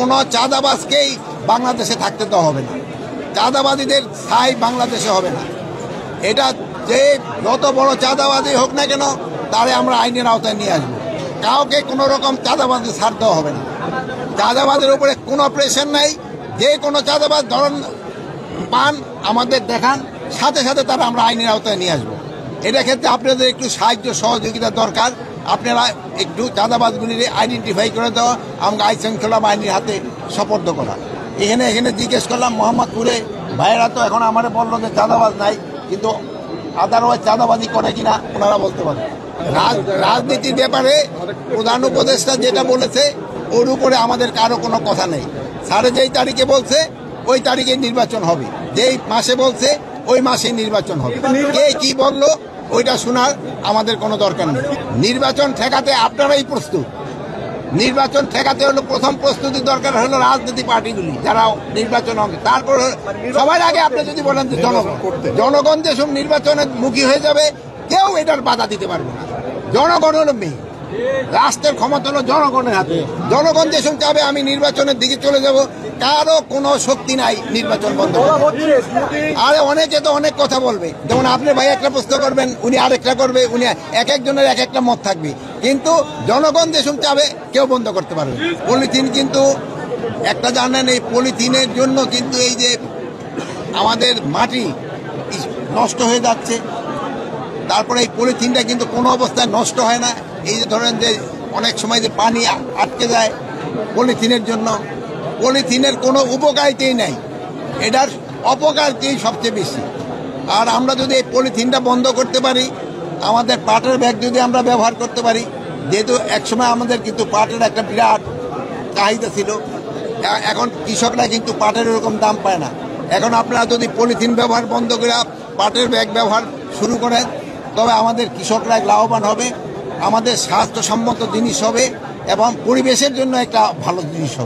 কোনো চাঁদাবাজকেই বাংলাদেশে থাকতে তো হবে না, চাঁদাবাদীদের স্থায়ী বাংলাদেশে হবে না। এটা যে যত বড় চাঁদাবাদী হোক না কেন তারে আমরা আইনের আওতায় নিয়ে আসবো। কাউকে কোনো রকম চাঁদাবাজি ছাড় দেওয়া হবে না। চাঁদাবাজের উপরে কোনো প্রেশার নাই। যে কোনো চাঁদাবাজ ধরন পান আমাদের দেখান, সাথে সাথে তারা আমরা আইনের আওতায় নিয়ে আসবো। এটা ক্ষেত্রে আপনাদের একটু সাহায্য সহযোগিতা দরকার। আপনারা একটু চাঁদাবাজগুলির আইডেন্টিফাই করে দেওয়া, আমাকে আইন শৃঙ্খলা বাহিনীর হাতে সোপর্দ করা। এখানে জিজ্ঞেস করলাম মোহাম্মদপুরে ভাইয়েরা তো এখন আমার বললো যে চাঁদাবাজ নাই, কিন্তু আদারওয়াইজ চাঁদাবাজি করে কিনা ওনারা বলতে পারে। রাজনীতির ব্যাপারে প্রধান উপদেষ্টা যেটা বলেছে ওর উপরে আমাদের কারো কোনো কথা নেই। স্যারে যেই তারিখে বলছে ওই তারিখে নির্বাচন হবে, যেই মাসে বলছে ওই মাসে নির্বাচন হবে। কে কি বললো ওইটা শোনার আমাদের কোনো দরকার নেই। নির্বাচন ঠেকাতে আপনারাই প্রস্তুত। নির্বাচন ঠেকাতে হলো প্রথম প্রস্তুতির দরকার হলো রাজনীতি পার্টিগুলি যারা নির্বাচন হবে। তারপর সবার আগে আপনি যদি বলেন যে জনগণ যেসব নির্বাচনের মুখী হয়ে যাবে কেউ এটার বাধা দিতে পারবে না। জনগণ হলো মেয়ে, রাষ্ট্রের ক্ষমতা হলো জনগণের হাতে। জনগণ যেসব চাবে আমি নির্বাচনের দিকে চলে যাব, কারো কোনো শক্তি নাই নির্বাচন বন্ধ। আরে অনেকে তো অনেক কথা বলবে, যেমন আপনি ভাই একটা প্রশ্ন করবেন, উনি আরেকটা করবে, উনি এক একজনের এক একটা মত থাকবে, কিন্তু জনগণ যেসব চাবে কেউ বন্ধ করতে পারবে। পলিথিন কিন্তু একটা জানেন, এই পলিথিনের জন্য কিন্তু এই যে আমাদের মাটি নষ্ট হয়ে যাচ্ছে। তারপরে এই পলিথিনটা কিন্তু কোনো অবস্থায় নষ্ট হয় না। এই যে ধরেন যে অনেক সময় যে পানি আটকে যায় পলিথিনের জন্য, পলিথিনের কোনো উপকারিতাই নাই, এটার অপকারিতাই সবচেয়ে বেশি। আর আমরা যদি এই পলিথিনটা বন্ধ করতে পারি, আমাদের পাটের ব্যাগ যদি আমরা ব্যবহার করতে পারি, যেহেতু একসময় আমাদের কিন্তু পাটের একটা বিরাট চাহিদা ছিল, এখন কৃষকরা কিন্তু পাটের এরকম দাম পায় না। এখন আপনারা যদি পলিথিন ব্যবহার বন্ধ করে পাটের ব্যাগ ব্যবহার শুরু করেন, তবে আমাদের কৃষকরা লাভবান হবে, আমাদের স্বাস্থ্যসম্মত জিনিস হবে এবং পরিবেশের জন্য একটা ভালো জিনিস হবে।